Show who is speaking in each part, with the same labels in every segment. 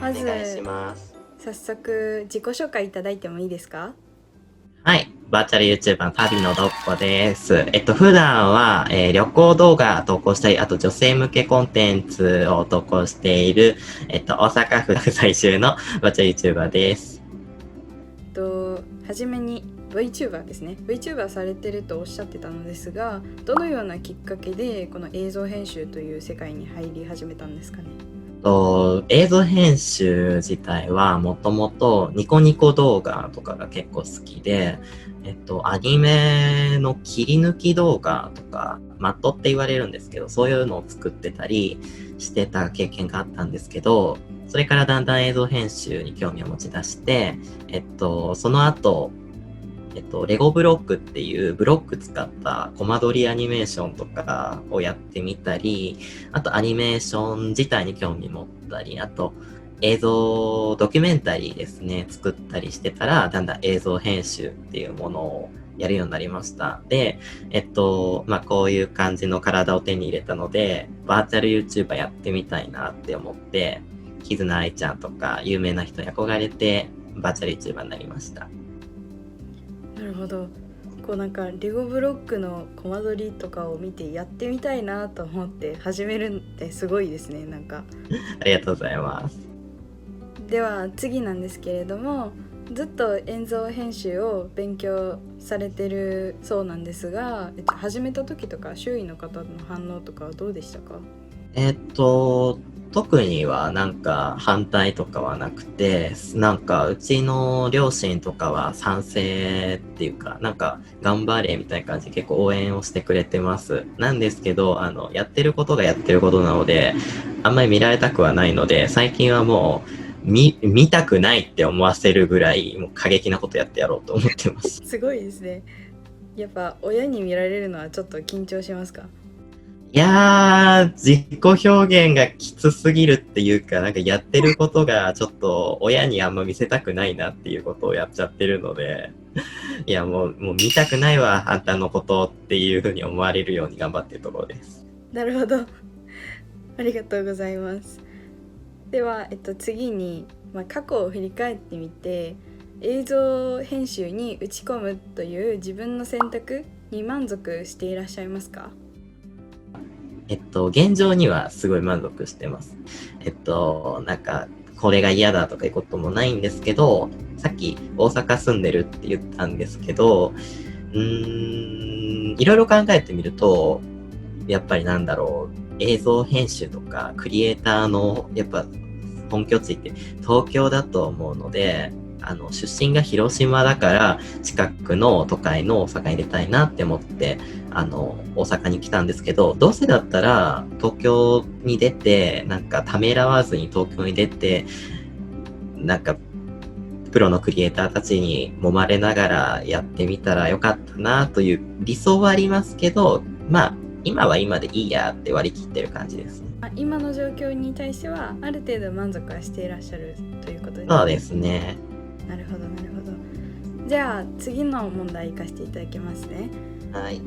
Speaker 1: ま
Speaker 2: お願いし
Speaker 1: ず
Speaker 2: ます。
Speaker 1: 早速自己紹介いただいてもいいですか？
Speaker 2: はい。バーチャル YouTuber の旅のどっこです。普段は、旅行動画投稿したり、あと女性向けコンテンツを投稿している、大阪府在住のバーチャル YouTuber です。
Speaker 1: はじめに VTuber ですね。 VTuber されてるとおっしゃってたのですが、どのようなきっかけでこの映像編集という世界に入り始めたんですかね？
Speaker 2: 映像編集自体はもともとニコニコ動画とかが結構好きで、アニメの切り抜き動画とか、マットって言われるんですけど、そういうのを作ってたりしてた経験があったんですけど、それからだんだん映像編集に興味を持ち出して、その後、レゴブロックっていうブロック使ったコマ撮りアニメーションとかをやってみたり、あとアニメーション自体に興味持ったり、あと映像ドキュメンタリーですね、作ったりしてたら、だんだん映像編集っていうものをやるようになりました。で、こういう感じの体を手に入れたので、バーチャル YouTuber やってみたいなって思って、キズナアイちゃんとか有名な人に憧れて、バーチャル YouTuber になりました。
Speaker 1: なるほど。こうなんかレゴブロックのコマ撮りとかを見てやってみたいなと思って始めるってすごいですね。なんか
Speaker 2: ありがとうございます。
Speaker 1: では次なんですけれども、ずっと映像編集を勉強されてるそうなんですが、始めた時とか周囲の方の反応とかはどうでしたか？
Speaker 2: えっと、特にはなんか反対とかはなくて、なんかうちの両親とかは賛成っていうか、なんか頑張れみたいな感じで結構応援をしてくれてます。なんですけど、やってることがやってることなので、あんまり見られたくはないので、最近はもう見たくないって思わせるぐらい、もう過激なことやってやろうと思ってます。
Speaker 1: すごいですね。やっぱ親に見られるのはちょっと緊張しますか？
Speaker 2: いやー、自己表現がきつすぎるっていうか、なんかやってることがちょっと親にあんま見せたくないなっていうことをやっちゃってるので、いやもう見たくないわ、あんたのことっていうふうに思われるように頑張ってるところです。
Speaker 1: なるほど。ありがとうございます。では、次に、過去を振り返ってみて、映像編集に打ち込むという自分の選択に満足していらっしゃいますか？
Speaker 2: 現状にはすごい満足してます。なんか、これが嫌だとかいうこともないんですけど、さっき大阪住んでるって言ったんですけど、いろいろ考えてみると、やっぱりなんだろう、映像編集とかクリエイターのやっぱ本拠地って東京だと思うので、出身が広島だから近くの都会の大阪に出たいなって思って、大阪に来たんですけど、どうせだったら東京に出て、なんかためらわずに東京に出て、なんかプロのクリエイターたちに揉まれながらやってみたらよかったなという理想はありますけど、まあ、今は今でいいやって割り切ってる感じですね。
Speaker 1: 今の状況に対してはある程度満足はしていらっしゃるということですね。
Speaker 2: そうですね。
Speaker 1: なるほどなるほど。じゃあ次の問題いかせていただきますね。
Speaker 2: はい。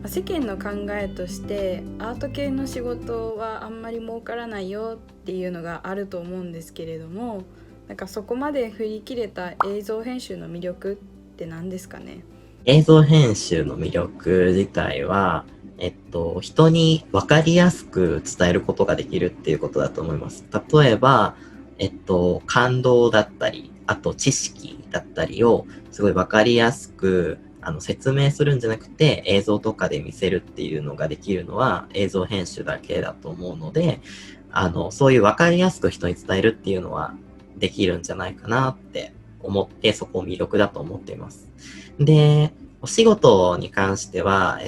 Speaker 1: 世間の考えとしてアート系の仕事はあんまり儲からないよっていうのがあると思うんですけれども、なんかそこまで振り切れた映像編集の魅力って何ですかね？
Speaker 2: 映像編集の魅力自体は、人に分かりやすく伝えることができるっていうことだと思います。例えば、感動だったり、あと知識だったりをすごい分かりやすく説明するんじゃなくて映像とかで見せるっていうのができるのは映像編集だけだと思うので、そういう分かりやすく人に伝えるっていうのはできるんじゃないかなって思って、そこを魅力だと思っています。で、お仕事に関しては、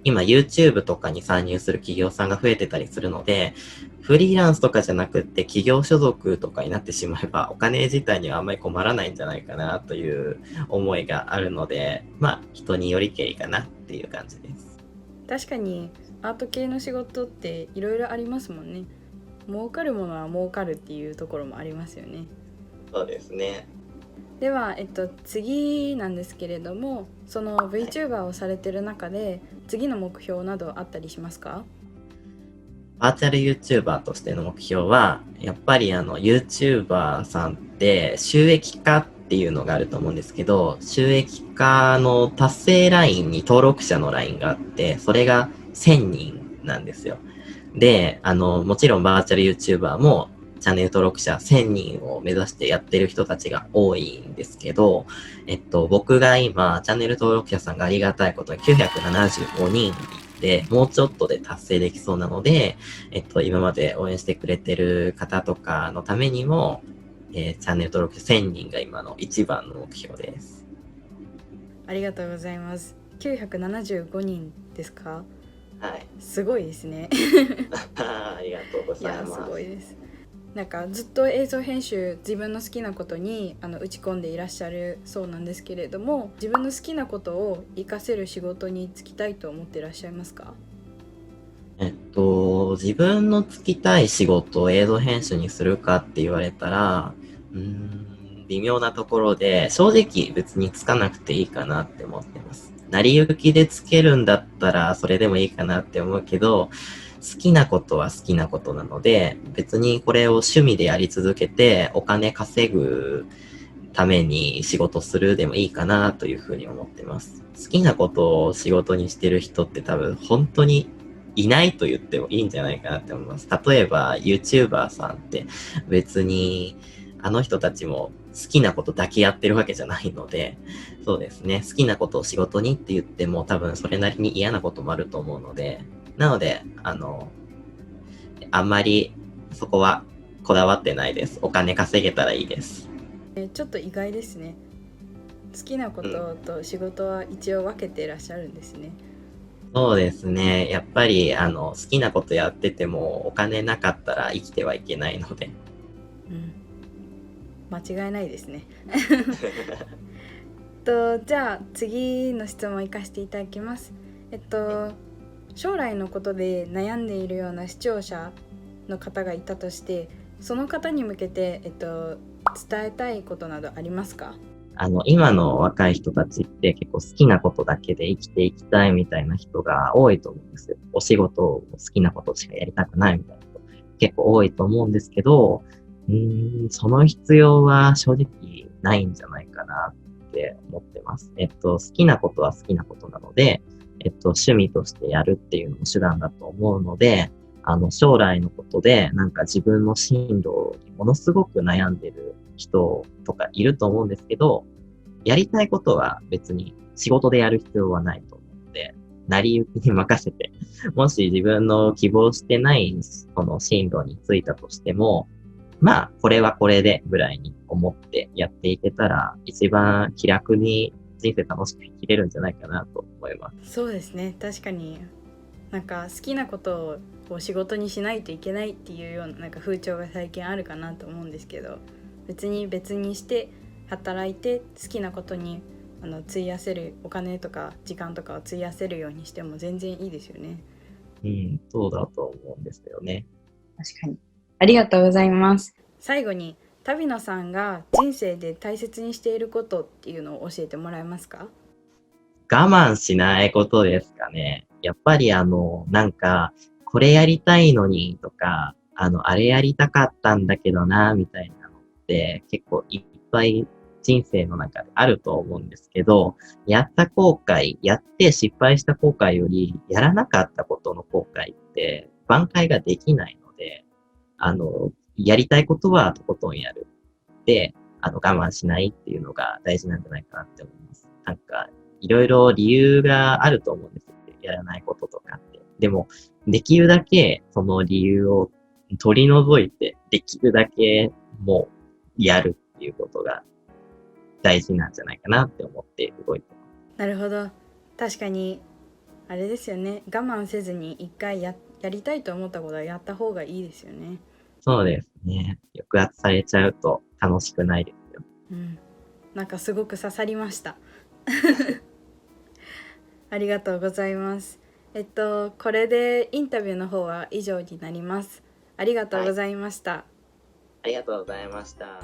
Speaker 2: 今 YouTube とかに参入する企業さんが増えてたりするので、フリーランスとかじゃなくって企業所属とかになってしまえばお金自体にはあんまり困らないんじゃないかなという思いがあるので、人によりけりかなっていう感じです。
Speaker 1: 確かにアート系の仕事っていろいろありますもんね。儲かるものは儲かるっていうところもありますよね。
Speaker 2: そうですね。
Speaker 1: では、次なんですけれども、その VTuber をされてる中で次の目標などあったりしますか？
Speaker 2: バーチャル YouTuber としての目標は、やっぱりYouTuber さんって収益化っていうのがあると思うんですけど、収益化の達成ラインに登録者のラインがあって、それが1000人なんですよ。で、もちろんバーチャル YouTuber もチャンネル登録者1000人を目指してやってる人たちが多いんですけど、僕が今、チャンネル登録者さんがありがたいことに975人いて、もうちょっとで達成できそうなので、今まで応援してくれてる方とかのためにも、チャンネル登録者1000人が今の一番の目標です。
Speaker 1: ありがとうございます。975人ですか？
Speaker 2: はい。
Speaker 1: すごいですね。
Speaker 2: ありがとうご
Speaker 1: いや、
Speaker 2: ざいます。
Speaker 1: すごいです。なんかずっと映像編集、自分の好きなことに打ち込んでいらっしゃるそうなんですけれども、自分の好きなことを活かせる仕事に就きたいと思っていらっしゃいますか？
Speaker 2: 自分の就きたい仕事を映像編集にするかって言われたら、微妙なところで、正直別につかなくていいかなって思ってます。成り行きでつけるんだったらそれでもいいかなって思うけど、好きなことは好きなことなので、別にこれを趣味でやり続けてお金稼ぐために仕事するでもいいかなというふうに思ってます。好きなことを仕事にしてる人って多分本当にいないと言ってもいいんじゃないかなって思います。例えば YouTuber さんって別にあの人たちも好きなことだけやってるわけじゃないので、そうですね。好きなことを仕事にって言っても多分それなりに嫌なこともあると思うので、なので、あんまりそこはこだわってないです。お金稼げたらいいです。
Speaker 1: ちょっと意外ですね。好きなことと仕事は一応分けていらっしゃるんですね。
Speaker 2: そうですね。やっぱり、好きなことやってても、お金なかったら生きてはいけないので。
Speaker 1: うん、間違いないですね。じゃあ次の質問を生かしていただきます。将来のことで悩んでいるような視聴者の方がいたとして、その方に向けて、伝えたいことなどありますか？
Speaker 2: 今の若い人たちって結構好きなことだけで生きていきたいみたいな人が多いと思うんですよ。お仕事を好きなことしかやりたくないみたいな人結構多いと思うんですけど、その必要は正直ないんじゃないかなって思ってます。好きなことは好きなことなので、趣味としてやるっていうのも手段だと思うので、将来のことで、なんか自分の進路にものすごく悩んでる人とかいると思うんですけど、やりたいことは別に仕事でやる必要はないと思うので、成り行きに任せて、もし自分の希望してないその進路についたとしても、まあ、これはこれでぐらいに思ってやっていけたら、一番気楽に人生楽しく生きれるんじゃないかなと思います。
Speaker 1: そうですね、確かになんか好きなことを仕事にしないといけないっていうような、なんか風潮が最近あるかなと思うんですけど、別にして働いて好きなことに費やせるお金とか時間とかを費やせるようにしても全然いいですよね。
Speaker 2: そうだと思うんですよね。
Speaker 1: 確かに。ありがとうございます。最後に旅野さんが人生で大切にしていることっていうのを教えてもらえますか？
Speaker 2: 我慢しないことですかね。やっぱりなんか、これやりたいのにとか、あれやりたかったんだけどな、みたいなのって結構いっぱい人生の中であると思うんですけど、やった後悔、やって失敗した後悔より、やらなかったことの後悔って挽回ができないので、やりたいことはとことんやる。で、我慢しないっていうのが大事なんじゃないかなって思います。なんか、いろいろ理由があると思うんですよ。やらないこととかって。でも、できるだけその理由を取り除いて、できるだけもうやるっていうことが大事なんじゃないかなって思って動いてます。
Speaker 1: なるほど。確かにあれですよね。我慢せずに一回やりたいと思ったことはやった方がいいですよね。
Speaker 2: そうですね。抑圧されちゃうと楽しくないですよ。
Speaker 1: うん。なんかすごく刺さりました。ありがとうございます。これでインタビューの方は以上になります。ありがとう
Speaker 2: はい。
Speaker 1: ございました。
Speaker 2: ありがとうございました。